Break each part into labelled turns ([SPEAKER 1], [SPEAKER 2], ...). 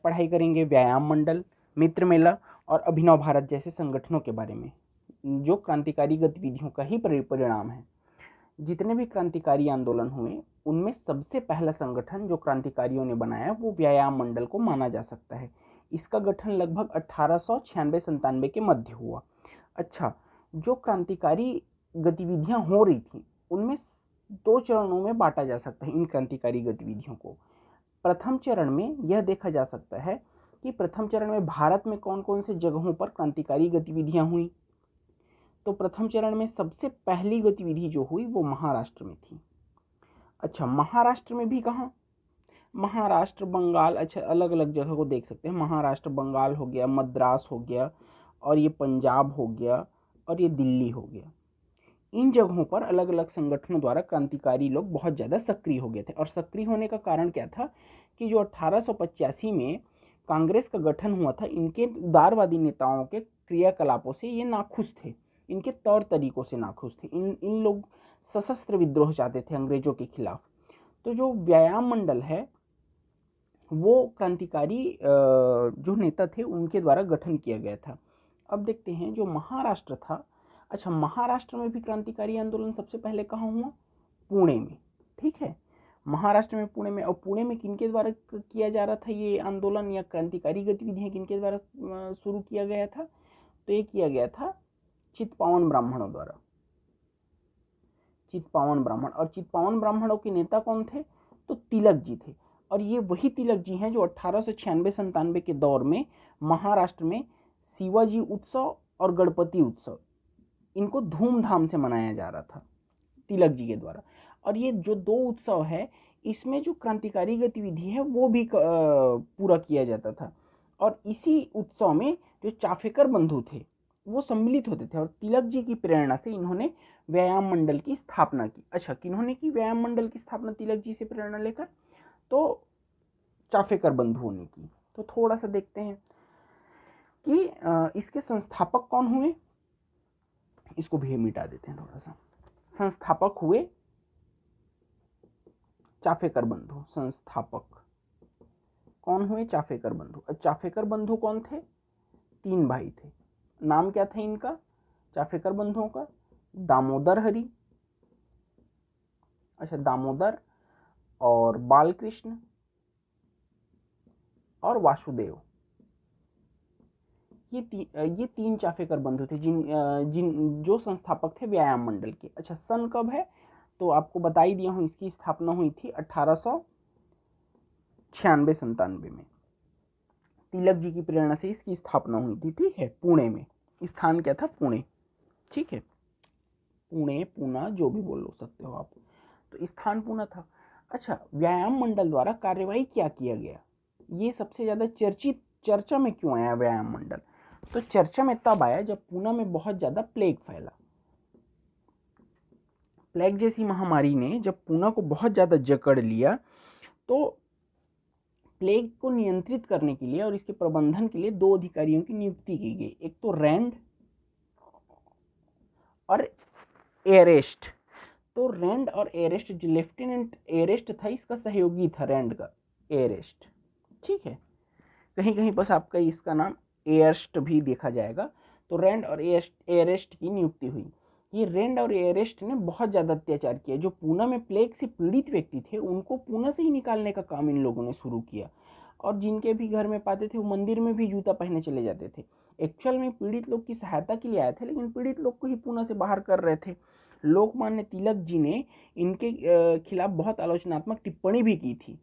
[SPEAKER 1] पढ़ाई करेंगे व्यायाम मंडल, मित्र मेला और अभिनव भारत जैसे संगठनों के बारे में, जो क्रांतिकारी गतिविधियों का ही परिणाम है। जितने भी क्रांतिकारी आंदोलन हुए उनमें सबसे पहला संगठन जो क्रांतिकारियों ने बनाया वो व्यायाम मंडल को माना जा सकता है। इसका गठन लगभग 1896-97 के मध्य हुआ। अच्छा, जो क्रांतिकारी गतिविधियां हो रही थी उनमें 2 चरणों में बांटा जा सकता है इन क्रांतिकारी गतिविधियों को। प्रथम चरण में यह देखा जा सकता है कि प्रथम चरण में भारत में कौन कौन से जगहों पर क्रांतिकारी गतिविधियां हुई। तो प्रथम चरण में सबसे पहली गतिविधि जो हुई वो महाराष्ट्र में थी। अच्छा, महाराष्ट्र में भी कहाँ? महाराष्ट्र, बंगाल, अच्छा अलग अलग जगह को देख सकते हैं। महाराष्ट्र, बंगाल हो गया, मद्रास हो गया, और ये पंजाब हो गया, और ये दिल्ली हो गया। इन जगहों पर अलग अलग संगठनों द्वारा क्रांतिकारी लोग बहुत ज़्यादा सक्रिय हो गए थे। और सक्रिय होने का कारण क्या था कि जो 1885 में कांग्रेस का गठन हुआ था, इनके उदारवादी नेताओं के क्रियाकलापों से ये नाखुश थे, इनके तौर तरीकों से नाखुश थे। इन लोग सशस्त्र विद्रोह चाहते थे अंग्रेजों के खिलाफ। तो जो व्यायाम मंडल है वो क्रांतिकारी जो नेता थे उनके द्वारा गठन किया गया था। अब देखते हैं जो महाराष्ट्र था। अच्छा, महाराष्ट्र में भी क्रांतिकारी आंदोलन सबसे पहले कहाँ हुआ? पुणे में। ठीक है, महाराष्ट्र में पुणे में। और पुणे में किनके द्वारा किया जा रहा था ये आंदोलन या क्रांतिकारी गतिविधियां किनके द्वारा शुरू किया गया था? तो ये किया गया था चित्पावन ब्राह्मणों द्वारा। चित्पावन ब्राह्मण, और चित्पावन ब्राह्मणों के नेता कौन थे? तो तिलक जी थे। और ये वही तिलक जी हैं जो 1896-97 के दौर में महाराष्ट्र में शिवाजी उत्सव और गणपति उत्सव इनको धूमधाम से मनाया जा रहा था तिलक जी के द्वारा। और ये जो 2 उत्सव है इसमें जो क्रांतिकारी गतिविधि है वो भी पूरा किया जाता था। और इसी उत्सव में जो चाफेकर बंधु थे वो सम्मिलित होते थे। और तिलक जी की प्रेरणा से इन्होंने व्यायाम मंडल की स्थापना की। अच्छा, किन्होंने की व्यायाम मंडल की स्थापना तिलक जी से प्रेरणा लेकर? तो चाफेकर बंधुओं ने की। तो थोड़ा सा देखते हैं कि इसके संस्थापक कौन हुए। इसको भी मिटा देते हैं थोड़ा सा। संस्थापक हुए चाफेकर बंधु। संस्थापक कौन हुए? चाफेकर बंधु। चाफेकर बंधु कौन थे? 3 भाई थे। नाम क्या था इनका चाफेकर बंधुओं का? दामोदर हरि, अच्छा दामोदर, और बालकृष्ण और वासुदेव। ये 3 चाफेकर बंधु थे जो संस्थापक थे व्यायाम मंडल के। अच्छा, सन कब है? तो आपको बता ही दिया हूं, इसकी स्थापना हुई थी 1896-97 में। तिलक जी की प्रेरणा से इसकी स्थापना हुई थी। ठीक है, पुणे में। स्थान क्या था? पुणे। ठीक है, पुणे, पूना, जो भी बोल सकते हो आप। तो स्थान पुणे था। अच्छा, व्यायाम मंडल द्वारा कार्यवाही क्या किया गया, ये सबसे ज्यादा चर्चा में क्यों आया व्यायाम मंडल? तो चर्चा में तब आया जब पुणे में बहुत ज्यादा प्लेग फैला। प्लेग जैसी महामारी ने जब पुणे को बहुत ज्यादा जकड़ लिया, तो प्लेग को नियंत्रित करने के लिए और इसके प्रबंधन के लिए 2 अधिकारियों की नियुक्ति की गई। एक तो रैंड और एरेस्ट। तो रैंड और एरेस्ट, जो लेफ्टिनेंट एरेस्ट था इसका सहयोगी था रैंड का, एरेस्ट। ठीक है, कहीं कहीं बस आपका इसका नाम एरेस्ट भी देखा जाएगा। तो रैंड और एरेस्ट की नियुक्ति हुई। ये रैंड और एरेस्ट ने बहुत ज़्यादा अत्याचार किया। जो पुणे में प्लेग से पीड़ित व्यक्ति थे उनको पुणे से ही निकालने का काम इन लोगों ने शुरू किया। और जिनके भी घर में पाते थे वो मंदिर में भी जूता पहने चले जाते थे। एक्चुअल में पीड़ित लोग की सहायता के लिए आए थे, लेकिन पीड़ित लोग को ही पुणे से बाहर कर रहे थे। लोकमान्य तिलक जी ने इनके खिलाफ बहुत आलोचनात्मक टिप्पणी भी की थी।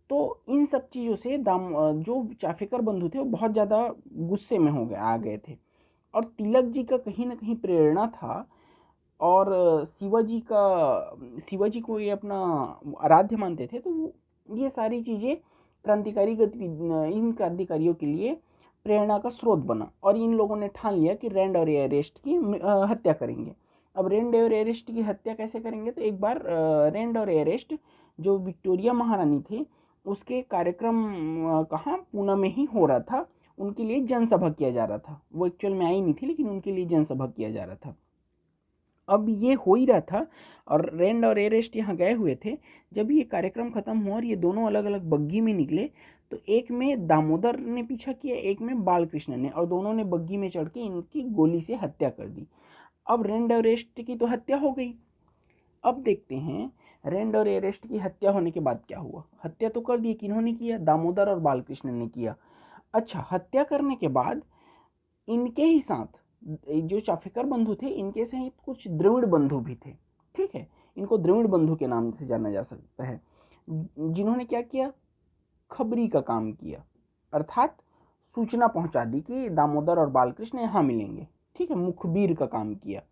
[SPEAKER 1] तो इन सब चीज़ों से जो चाफेकर बंधु थे वो बहुत ज़्यादा गुस्से में आ गए थे। और तिलक जी का कहीं ना कहीं प्रेरणा था, और शिवाजी को ये अपना आराध्य मानते थे। तो ये सारी चीज़ें इन क्रांतिकारियों के लिए प्रेरणा का स्रोत बना। और इन लोगों ने ठान लिया कि रैंड और एरेस्ट की हत्या करेंगे। अब रैंड और एरेस्ट की हत्या कैसे करेंगे? तो एक बार रैंड और एरेस्ट जो विक्टोरिया महारानी थी उसके कार्यक्रम कहाँ? पुणे में ही हो रहा था। उनके लिए जनसभा किया जा रहा था। वो एक्चुअल में आई नहीं थी, लेकिन उनके लिए जनसभा किया जा रहा था। अब ये हो ही रहा था और रैंड और एरेस्ट यहाँ गए हुए थे। जब ये कार्यक्रम खत्म हुआ और ये दोनों अलग अलग बग्गी में निकले, तो एक में दामोदर ने पीछा किया, एक में बालकृष्ण ने, और दोनों ने बग्गी में चढ़ के इनकी गोली से हत्या कर दी। अब रेंड और एरेस्ट की तो हत्या हो गई। अब देखते हैं रेंड और एरेस्ट की हत्या होने के बाद क्या हुआ। हत्या तो कर दी, किन्होंने किया? दामोदर और बालकृष्ण ने किया। अच्छा, हत्या करने के बाद इनके ही साथ जो चाफेकर बंधु थे, इनके साथ कुछ द्रविड़ बंधु भी थे, ठीक है। इनको द्रविड़ बंधु के नाम से जाना जा सकता है, जिन्होंने क्या किया? खबरी का काम किया, अर्थात सूचना पहुंचा दी कि दामोदर और बालकृष्ण यहाँ मिलेंगे, ठीक है। मुखबिर का काम किया।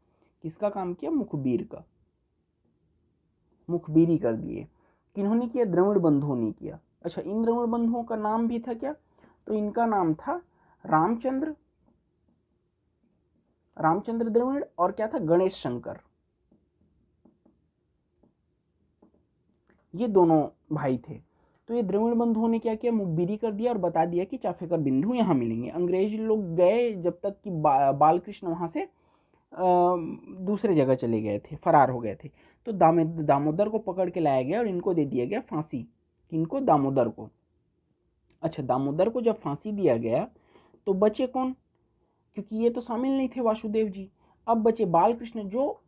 [SPEAKER 1] किसका काम किया? मुखबिर का। मुखबिरी कर दिए। किन्होंने किया? द्रविड़ बंधुओं ने किया। अच्छा, इन द्रविड़ बंधुओं का नाम भी था क्या? तो इनका नाम था रामचंद्र द्रविड़, और क्या था? गणेश शंकर। ये दोनों भाई थे। तो ये द्रविड़ बंधुओं ने क्या किया? मुखबिरी कर दिया और बता दिया कि चाफेकर बिंदु यहाँ मिलेंगे। अंग्रेज लोग गए जब तक कि बालकृष्ण वहां से दूसरे जगह चले गए थे, फरार हो गए थे। तो दामोदर को पकड़ के लाया गया और इनको दे दिया गया फांसी। किनको? दामोदर को। अच्छा, दामोदर को जब फांसी दिया गया तो बचे कौन? क्योंकि ये तो शामिल नहीं थे वासुदेव जी। अब बचे बालकृष्ण, जो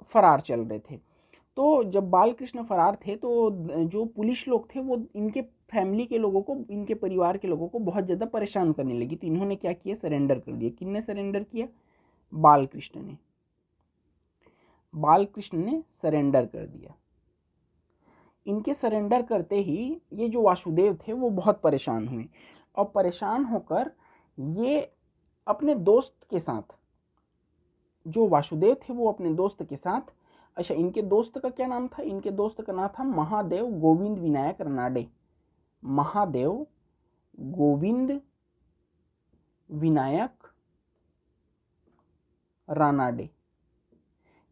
[SPEAKER 1] फरार चल रहे थे। तो जब बालकृष्ण फरार थे तो जो पुलिस लोग थे वो इनके फैमिली के लोगों को, इनके परिवार के लोगों को बहुत ज़्यादा परेशान करने लगी। तो इन्होंने क्या किया? सरेंडर कर दिया। किसने सरेंडर किया? बालकृष्ण ने। बालकृष्ण ने सरेंडर कर दिया। इनके सरेंडर करते ही ये जो वासुदेव थे वो बहुत परेशान हुए, और परेशान होकर ये अपने दोस्त के साथ, जो वासुदेव थे वो अपने दोस्त के साथ, अच्छा, इनके दोस्त का क्या नाम था? इनके दोस्त का नाम था महादेव गोविंद विनायक रानाडे। महादेव गोविंद विनायक रानाडे।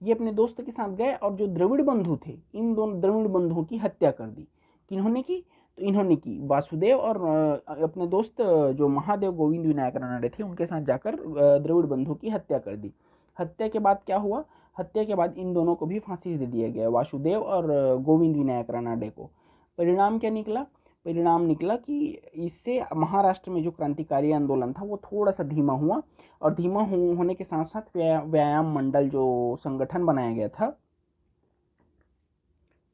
[SPEAKER 1] ये अपने दोस्त के साथ गए और जो द्रविड़ बंधु थे, इन दोनों द्रविड़ बंधुओं की हत्या कर दी। किन्होंने की? तो इन्होंने की। वासुदेव और अपने दोस्त जो महादेव गोविंद विनायक रानाडे थे, उनके साथ जाकर द्रविड़ बंधुओं की हत्या कर दी। हत्या के बाद क्या हुआ? हत्या के बाद इन दोनों को भी फांसी दे दिया गया, वासुदेव और गोविंद विनायक रानाडे को। परिणाम क्या निकला? परिणाम निकला कि इससे महाराष्ट्र में जो क्रांतिकारी आंदोलन था वो थोड़ा सा धीमा हुआ, और धीमा होने के साथ साथ व्यायाम मंडल जो संगठन बनाया गया था,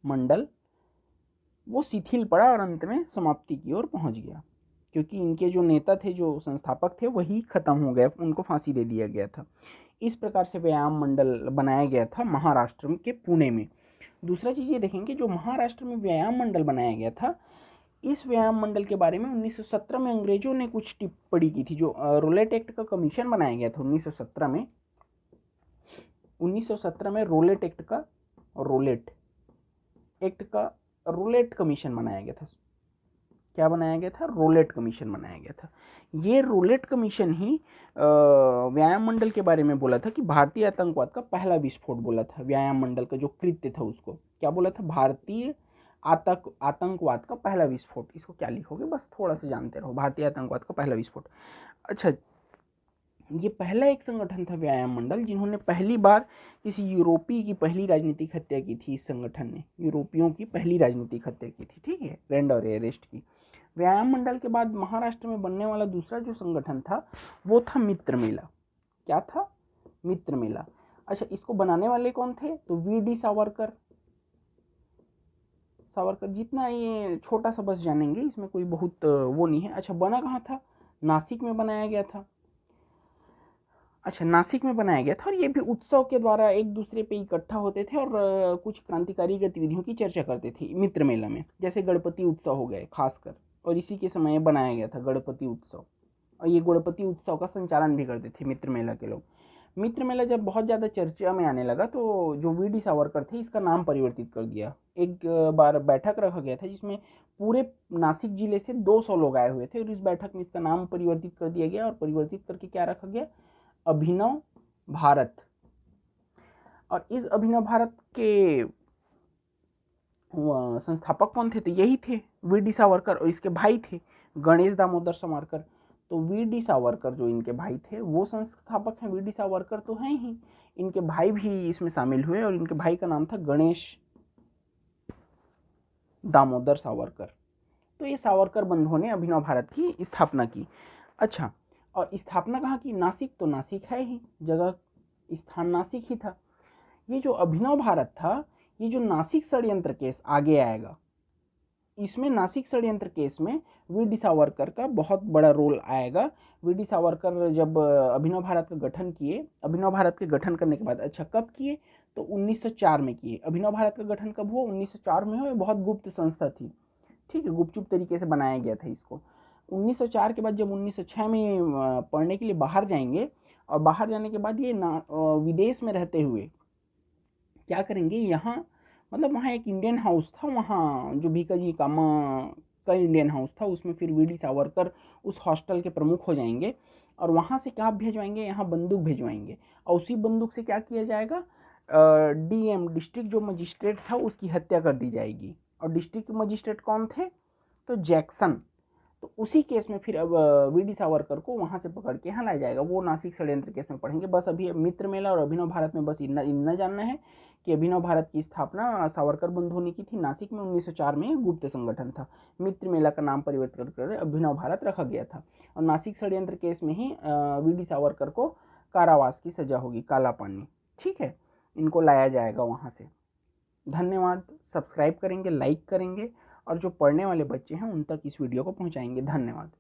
[SPEAKER 1] मंडल, वो शिथिल पड़ा और अंत में समाप्ति की ओर पहुंच गया, क्योंकि इनके जो नेता थे, जो संस्थापक थे, वही खत्म हो गए, उनको फांसी दे दिया गया था। इस प्रकार से व्यायाम मंडल बनाया गया था महाराष्ट्र के पुणे में। दूसरा चीज़ ये देखेंगे, जो महाराष्ट्र में व्यायाम मंडल बनाया गया था, इस व्यायाम मंडल के बारे में 1917 में अंग्रेजों ने कुछ टिप्पणी की थी। जो रोलेट एक्ट का कमीशन बनाया गया था 1917 में, 1917 में रोलेट एक्ट का रोलेट कमीशन बनाया गया था। क्या बनाया गया था? रोलेट कमीशन बनाया गया था। ये रोलेट कमीशन ही व्यायाम मंडल के बारे में बोला था कि भारतीय आतंकवाद का पहला विस्फोट बोला था। व्यायाम मंडल का जो कृत्य था उसको क्या बोला था? भारतीय आतंकवाद का पहला विस्फोट। इसको क्या लिखोगे? बस थोड़ा सा जानते रहो, भारतीय आतंकवाद का पहला विस्फोट। अच्छा, ये पहला एक संगठन था व्यायाम मंडल, जिन्होंने पहली बार किसी यूरोपीय की पहली राजनीतिक हत्या की थी। इस संगठन ने यूरोपियों की पहली राजनीतिक हत्या की थी, ठीक है, रेंड और एरेस्ट की। व्यायाम मंडल के बाद महाराष्ट्र में बनने वाला दूसरा जो संगठन था वो था मित्र मेला। क्या था? मित्र मेला। अच्छा, इसको बनाने वाले कौन थे? तो वी.डी. सावरकर। जितना ये छोटा सा बस जानेंगे, इसमें कोई बहुत वो नहीं है। अच्छा, बना कहाँ था? नासिक में बनाया गया था। अच्छा, नासिक में बनाया गया था, और ये भी उत्सव के द्वारा एक दूसरे पे इकट्ठा होते थे और कुछ क्रांतिकारी गतिविधियों की चर्चा करते थे मित्र मेला में। जैसे गणपति उत्सव हो गए खासकर, और इसी के समय बनाया गया था गणपति उत्सव, और ये गणपति उत्सव का संचालन भी करते थे मित्र मेला के लोग। मित्र मेला जब बहुत ज़्यादा चर्चा में आने लगा तो जो वी.डी. सावरकर थे, इसका नाम परिवर्तित कर दिया। एक बार बैठक रखा गया था जिसमें पूरे नासिक जिले से 200 लोग आए हुए थे, और इस बैठक में इसका नाम परिवर्तित कर दिया गया, और परिवर्तित करके क्या रखा गया? अभिनव भारत। और इस अभिनव भारत के संस्थापक कौन थे? तो यही थे वी.डी. सावरकर, और इसके भाई थे गणेश दामोदर सावरकर। तो वी.डी. सावरकर जो इनके भाई थे वो संस्थापक हैं। वी.डी. सावरकर तो हैं ही, इनके भाई भी इसमें शामिल हुए, और इनके भाई का नाम था गणेश दामोदर सावरकर। तो ये सावरकर बंधुओं ने अभिनव भारत की स्थापना की। अच्छा, और स्थापना कहाँ की? नासिक, तो नासिक है ही, जगह स्थान नासिक ही था। ये जो अभिनव भारत था, ये जो नासिक षड्यंत्र केस आगे आएगा, इसमें नासिक षड्यंत्र केस में वी.डी. सावरकर का बहुत बड़ा रोल आएगा। वी.डी. सावरकर जब अभिनव भारत का गठन किए, अभिनव भारत के गठन करने के बाद, अच्छा कब किए? तो 1904 में किए। अभिनव भारत का गठन कब हुआ? 1904 में हुआ। बहुत गुप्त संस्था थी, ठीक है, गुपचुप तरीके से बनाया गया था इसको। 1904 के बाद जब 1906 में पढ़ने के लिए बाहर जाएंगे, और बाहर जाने के बाद ये विदेश में रहते हुए क्या करेंगे, यहाँ मतलब वहाँ एक इंडियन हाउस था, वहाँ जो भीकाजी कामा का इंडियन हाउस था, उसमें फिर वी.डी. सावरकर उस हॉस्टल के प्रमुख हो जाएंगे, और वहाँ से क्या भेजवाएंगे, यहाँ बंदूक भेजवाएंगे, और उसी बंदूक से क्या किया जाएगा, डीएम डिस्ट्रिक्ट जो मजिस्ट्रेट था उसकी हत्या कर दी जाएगी। और डिस्ट्रिक्ट मजिस्ट्रेट कौन थे? तो जैक्सन। तो उसी केस में फिर अब वी.डी. सावरकर को वहाँ से पकड़ के यहाँ लाया जाएगा। वो नासिक षड्यंत्र केस में पढ़ेंगे। बस अभी मित्र मेला और अभिनव भारत में बस इतना जानना है कि अभिनव भारत की स्थापना सावरकर बंधुओं ने की थी। नासिक में 1904 में गुप्त संगठन था। मित्र मेला का नाम परिवर्तन कर अभिनव भारत रखा गया था। और नासिक षड्यंत्र केस में ही वी.डी. सावरकर को कारावास की सजा होगी, काला पानी, ठीक है। इनको लाया जाएगा वहाँ से। धन्यवाद। सब्सक्राइब करेंगे, लाइक करेंगे, और जो पढ़ने वाले बच्चे हैं उन तक इस वीडियो को पहुंचाएंगे। धन्यवाद।